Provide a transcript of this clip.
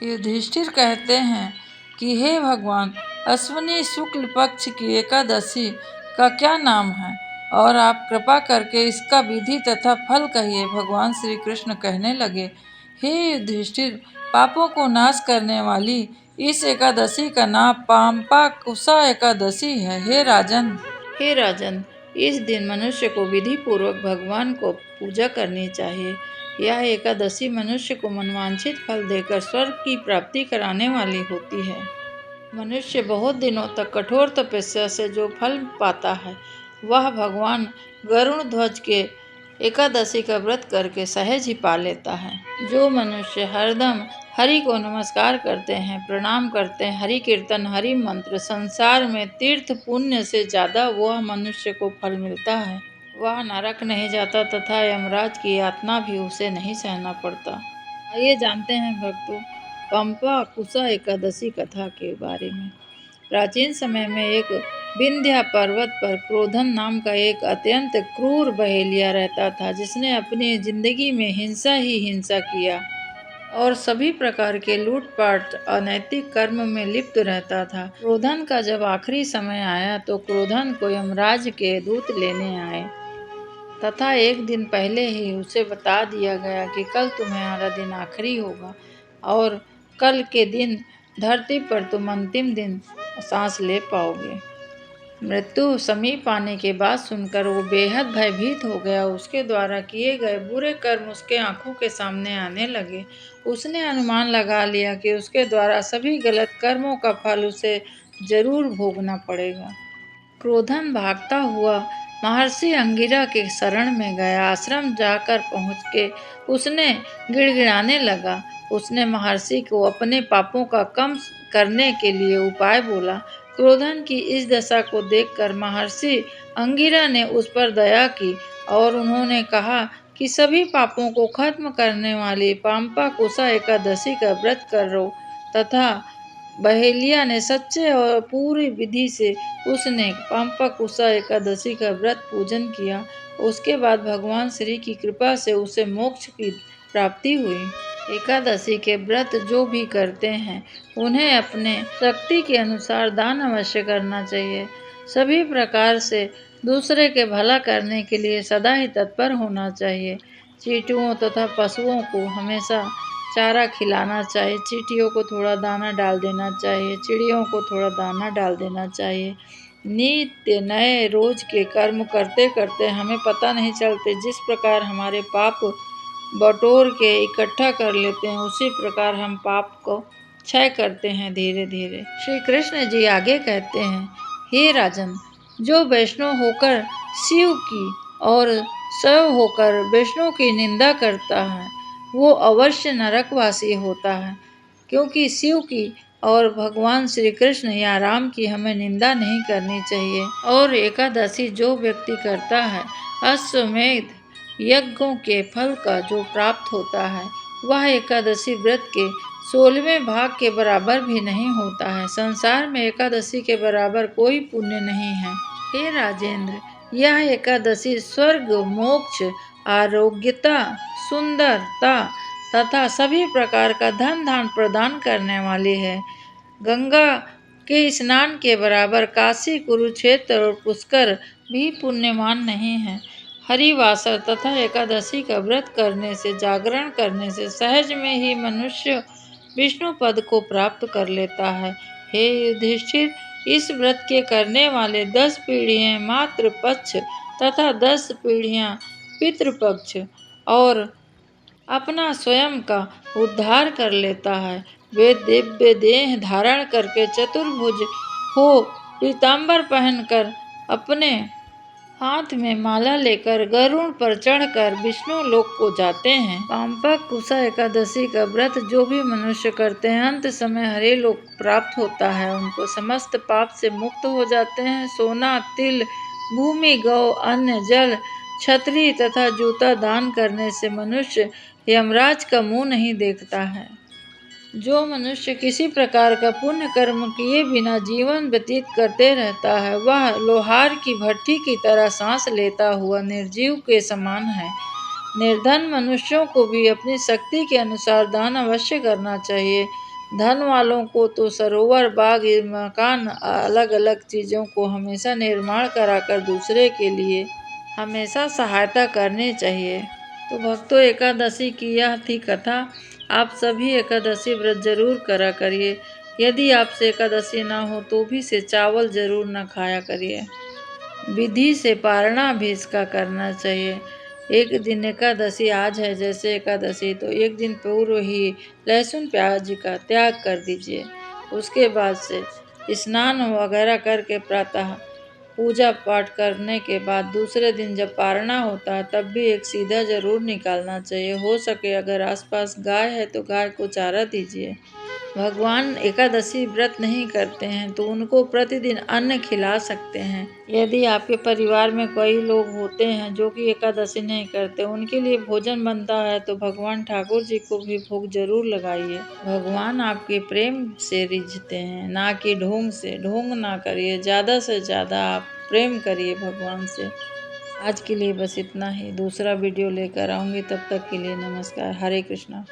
युधिष्ठिर कहते हैं कि हे भगवान, अश्विनी शुक्ल पक्ष की एकादशी का क्या नाम है और आप कृपा करके इसका विधि तथा फल कहिए। भगवान श्री कृष्ण कहने लगे, हे युधिष्ठिर, पापों को नाश करने वाली इस एकादशी का नाम पाम्पाकुशा एकादशी है। हे राजन, इस दिन मनुष्य को विधि पूर्वक भगवान को पूजा करनी चाहिए। यह एकादशी मनुष्य को मनवांछित फल देकर स्वर्ग की प्राप्ति कराने वाली होती है। मनुष्य बहुत दिनों तक कठोर तपस्या से जो फल पाता है, वह भगवान गरुड़ ध्वज के एकादशी का व्रत करके सहज ही पा लेता है। जो मनुष्य हरदम हरि को नमस्कार करते हैं, प्रणाम करते हैं, हरि कीर्तन, हरि मंत्र, संसार में तीर्थ पुण्य से ज्यादा वह मनुष्य को फल मिलता है। वह नरक नहीं जाता तथा यमराज की यातना भी उसे नहीं सहना पड़ता। आइए जानते हैं भक्तों, पाम्पाकुशा एकादशी कथा के बारे में। प्राचीन समय में एक विंध्या पर्वत पर क्रोधन नाम का एक अत्यंत क्रूर बहेलिया रहता था, जिसने अपनी जिंदगी में हिंसा ही हिंसा किया और सभी प्रकार के लूटपाट अनैतिक कर्म में लिप्त रहता था। क्रोधन का जब आखिरी समय आया तो क्रोधन को यमराज के दूत लेने आए तथा एक दिन पहले ही उसे बता दिया गया कि कल तुम्हारा दिन आखिरी होगा और कल के दिन धरती पर तुम अंतिम दिन सांस ले पाओगे। मृत्यु समीप आने के बाद सुनकर वो बेहद भयभीत हो गया। उसके द्वारा किए गए बुरे कर्म उसके आंखों के सामने आने लगे। उसने अनुमान लगा लिया कि उसके द्वारा सभी गलत कर्मों का फल उसे जरूर भोगना पड़ेगा। क्रोधन भागता हुआ महर्षि अंगिरा के शरण में गया। आश्रम जाकर पहुँच के उसने गिड़गिड़ाने लगा। उसने महर्षि को अपने पापों का कम करने के लिए उपाय बोला। क्रोधन की इस दशा को देखकर महर्षि अंगिरा ने उस पर दया की और उन्होंने कहा कि सभी पापों को खत्म करने वाली पाम्पाकुशा एकादशी का व्रत करो तथा बहेलिया ने सच्चे और पूरी विधि से उसने पाम्पाकुशा एकादशी का व्रत पूजन किया। उसके बाद भगवान श्री की कृपा से उसे मोक्ष की प्राप्ति हुई। एकादशी के व्रत जो भी करते हैं, उन्हें अपने शक्ति के अनुसार दान अवश्य करना चाहिए। सभी प्रकार से दूसरे के भला करने के लिए सदा ही तत्पर होना चाहिए। चींटियों तथा पशुओं को हमेशा चारा खिलाना चाहिए। चींटियों को थोड़ा दाना डाल देना चाहिए, चिड़ियों को थोड़ा दाना डाल देना चाहिए। नित्य नए रोज के कर्म करते करते हमें पता नहीं चलते जिस प्रकार हमारे पाप बटोर के इकट्ठा कर लेते हैं, उसी प्रकार हम पाप को क्षय करते हैं धीरे धीरे। श्री कृष्ण जी आगे कहते हैं, हे राजन, जो वैष्णव होकर शिव की और शैव होकर वैष्णव की निंदा करता है, वो अवश्य नरकवासी होता है, क्योंकि शिव की और भगवान श्री कृष्ण या राम की हमें निंदा नहीं करनी चाहिए। और एकादशी जो व्यक्ति करता है, अश्वमेध यज्ञों के फल का जो प्राप्त होता है, वह एकादशी व्रत के 16वें भाग के बराबर भी नहीं होता है। संसार में एकादशी के बराबर कोई पुण्य नहीं है। हे राजेंद्र, यह एकादशी स्वर्ग, मोक्ष, आरोग्यता, सुंदरता तथा सभी प्रकार का धन धान प्रदान करने वाली है। गंगा के स्नान के बराबर काशी, कुरुक्षेत्र और पुष्कर भी पुण्यवान नहीं है। हरिवासर तथा एकादशी का व्रत करने से, जागरण करने से सहज में ही मनुष्य विष्णु पद को प्राप्त कर लेता है। हे युधिष्ठिर, इस व्रत के करने वाले 10 पीढ़ियां मातृ पक्ष तथा 10 पीढ़ियां पितृपक्ष और अपना स्वयं का उद्धार कर लेता है। वे दिव्य देह धारण करके चतुर्भुज हो पीताम्बर पहनकर अपने हाथ में माला लेकर गरुड़ पर चढ़कर विष्णु लोक को जाते हैं। पाम्पाकुशा एकादशी का व्रत जो भी मनुष्य करते हैं, अंत समय हरि लोक प्राप्त होता है। उनको समस्त पाप से मुक्त हो जाते हैं। सोना, तिल, भूमि, गौ, अन्न, जल, छतरी तथा जूता दान करने से मनुष्य यमराज का मुंह नहीं देखता है। जो मनुष्य किसी प्रकार का पुण्य कर्म किए बिना जीवन व्यतीत करते रहता है, वह लोहार की भट्ठी की तरह सांस लेता हुआ निर्जीव के समान है। निर्धन मनुष्यों को भी अपनी शक्ति के अनुसार दान अवश्य करना चाहिए। धन वालों को तो सरोवर, बाग, मकान, अलग अलग चीज़ों को हमेशा निर्माण कराकर दूसरे के लिए हमेशा सहायता करनी चाहिए। तो भक्तों, एकादशी की यह थी कथा। आप सभी एकादशी व्रत जरूर करा करिए। यदि आपसे एकादशी ना हो तो भी से चावल जरूर ना खाया करिए। विधि से पारणा भी इसका करना चाहिए। एक दिन एकादशी आज है जैसे एकादशी, तो एक दिन पूर्व ही लहसुन प्याज का त्याग कर दीजिए। उसके बाद से स्नान वगैरह करके प्रातः पूजा पाठ करने के बाद दूसरे दिन जब पारणा होता है तब भी एक सीधा जरूर निकालना चाहिए। हो सके अगर आसपास गाय है तो गाय को चारा दीजिए। भगवान एकादशी व्रत नहीं करते हैं तो उनको प्रतिदिन अन्न खिला सकते हैं। यदि आपके परिवार में कई लोग होते हैं जो कि एकादशी नहीं करते, उनके लिए भोजन बनता है तो भगवान ठाकुर जी को भी भोग जरूर लगाइए। भगवान आपके प्रेम से रिझते हैं, ना कि ढोंग से। ढोंग ना करिए, ज़्यादा से ज़्यादा आप प्रेम करिए भगवान से। आज के लिए बस इतना ही। दूसरा वीडियो लेकर आऊँगी, तब तक के लिए नमस्कार। हरे कृष्णा।